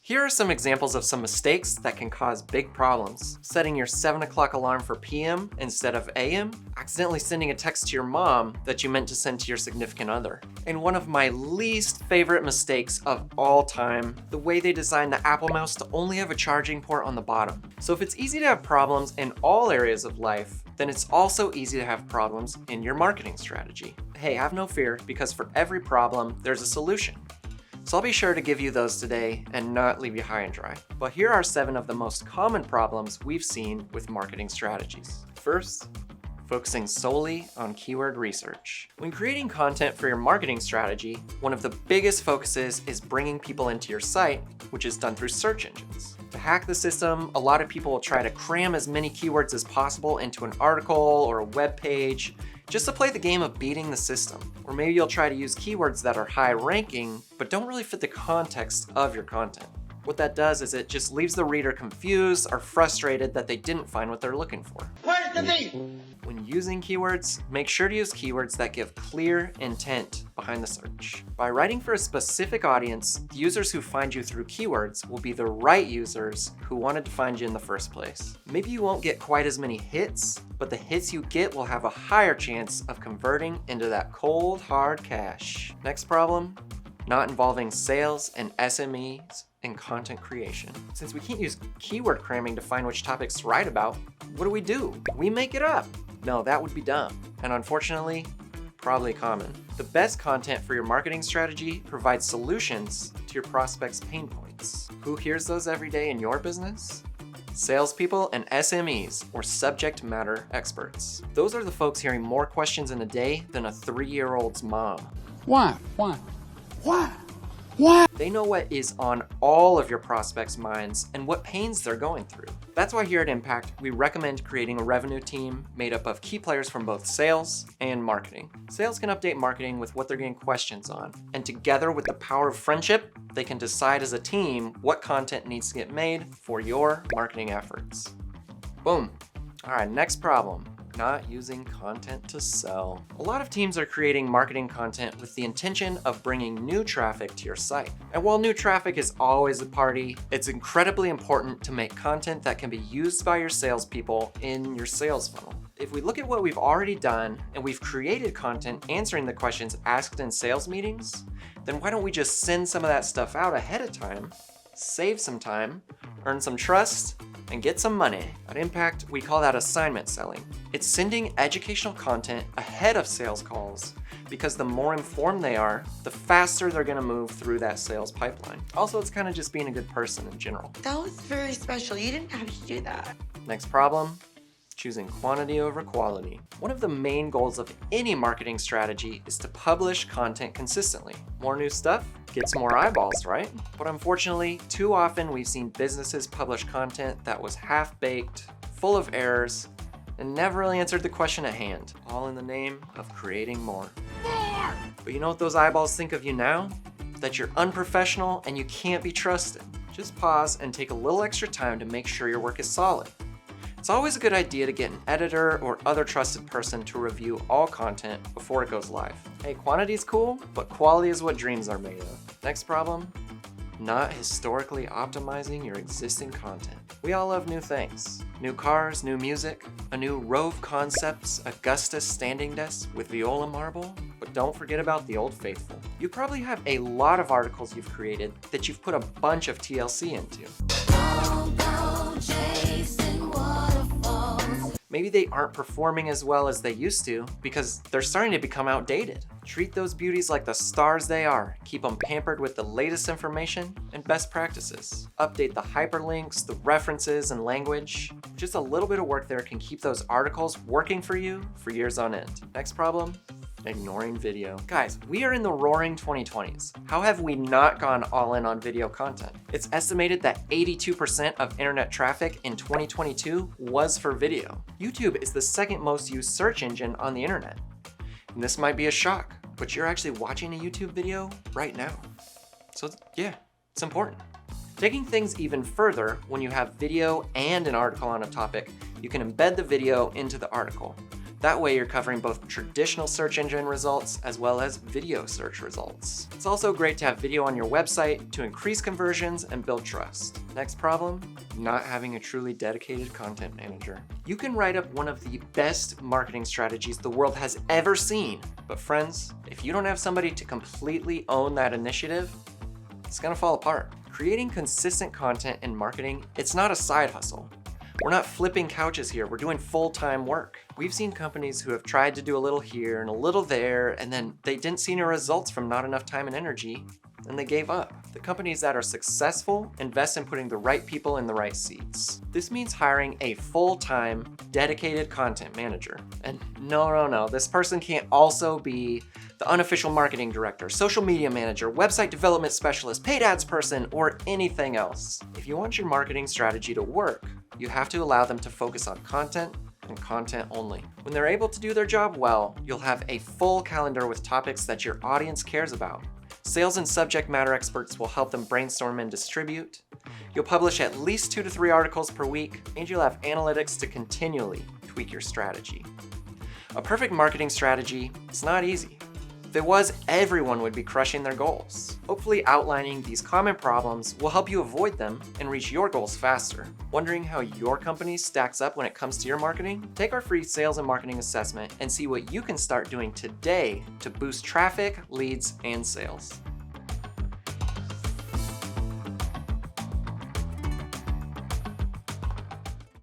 Here are some examples of some mistakes that can cause big problems. Setting your 7 o'clock alarm for PM instead of AM, accidentally sending a text to your mom that you meant to send to your significant other. And one of my least favorite mistakes of all time, the way they designed the Apple Mouse to only have a charging port on the bottom. So if it's easy to have problems in all areas of life, then it's also easy to have problems in your marketing strategy. Hey, have no fear, because for every problem, there's a solution. So I'll be sure to give you those today and not leave you high and dry. But here are 7 of the most common problems we've seen with marketing strategies. First, focusing solely on keyword research. When creating content for your marketing strategy, one of the biggest focuses is bringing people into your site, which is done through search engines. To hack the system, a lot of people will try to cram as many keywords as possible into an article or a web page, just to play the game of beating the system. Or maybe you'll try to use keywords that are high ranking, but don't really fit the context of your content. What that does is it just leaves the reader confused or frustrated that they didn't find what they're looking for. Where's the beef? When using keywords, make sure to use keywords that give clear intent behind the search. By writing for a specific audience, the users who find you through keywords will be the right users who wanted to find you in the first place. Maybe you won't get quite as many hits, but the hits you get will have a higher chance of converting into that cold, hard cash. Next problem, not involving sales and SMEs in content creation. Since we can't use keyword cramming to find which topics to write about, what do? We make it up. No, that would be dumb. And unfortunately, probably common. The best content for your marketing strategy provides solutions to your prospects' pain points. Who hears those every day in your business? Salespeople and SMEs, or subject matter experts. Those are the folks hearing more questions in a day than a 3-year-old's mom. Why? They know what is on all of your prospects' minds and what pains they're going through. That's why here at Impact, we recommend creating a revenue team made up of key players from both sales and marketing. Sales can update marketing with what they're getting questions on, and together with the power of friendship, they can decide as a team what content needs to get made for your marketing efforts. Boom. All right, next problem. Not using content to sell. A lot of teams are creating marketing content with the intention of bringing new traffic to your site. And while new traffic is always a party, it's incredibly important to make content that can be used by your salespeople in your sales funnel. If we look at what we've already done and we've created content answering the questions asked in sales meetings, then why don't we just send some of that stuff out ahead of time, save some time, earn some trust, and get some money. At Impact, we call that assignment selling. It's sending educational content ahead of sales calls, because the more informed they are, the faster they're gonna move through that sales pipeline. Also, it's kind of just being a good person in general. That was very special. You didn't have to do that. Next problem, choosing quantity over quality. One of the main goals of any marketing strategy is to publish content consistently. More new stuff gets more eyeballs, right? But unfortunately, too often we've seen businesses publish content that was half-baked, full of errors, and never really answered the question at hand, all in the name of creating more. But you know what those eyeballs think of you now? That you're unprofessional and you can't be trusted. Just pause and take a little extra time to make sure your work is solid. It's always a good idea to get an editor or other trusted person to review all content before it goes live. Hey, quantity is cool, but quality is what dreams are made of. Next problem, not historically optimizing your existing content. We all love new things. New cars, new music, a new Rove Concepts Augustus standing desk with Viola marble, but don't forget about the old faithful. You probably have a lot of articles you've created that you've put a bunch of TLC into. Maybe they aren't performing as well as they used to because they're starting to become outdated. Treat those beauties like the stars they are. Keep them pampered with the latest information and best practices. Update the hyperlinks, the references, and language. Just a little bit of work there can keep those articles working for you for years on end. Next problem, ignoring video. Guys, we are in the roaring 2020s. How have we not gone all in on video content? It's estimated that 82% of internet traffic in 2022 was for video. YouTube is the second most used search engine on the internet. And this might be a shock, but you're actually watching a YouTube video right now. So yeah, it's important. Taking things even further, when you have video and an article on a topic, you can embed the video into the article. That way you're covering both traditional search engine results as well as video search results. It's also great to have video on your website to increase conversions and build trust. Next problem, not having a truly dedicated content manager. You can write up one of the best marketing strategies the world has ever seen, but friends, if you don't have somebody to completely own that initiative, it's gonna fall apart. Creating consistent content in marketing, it's not a side hustle. We're not flipping couches here, we're doing full-time work. We've seen companies who have tried to do a little here and a little there, and then they didn't see any results from not enough time and energy, and they gave up. The companies that are successful invest in putting the right people in the right seats. This means hiring a full-time, dedicated content manager. And no, this person can't also be the unofficial marketing director, social media manager, website development specialist, paid ads person, or anything else. If you want your marketing strategy to work, you have to allow them to focus on content and content only. When they're able to do their job well, you'll have a full calendar with topics that your audience cares about. Sales and subject matter experts will help them brainstorm and distribute. You'll publish at least 2 to 3 articles per week, and you'll have analytics to continually tweak your strategy. A perfect marketing strategy is not easy. If it was, everyone would be crushing their goals. Hopefully outlining these common problems will help you avoid them and reach your goals faster. Wondering how your company stacks up when it comes to your marketing? Take our free sales and marketing assessment and see what you can start doing today to boost traffic, leads, and sales.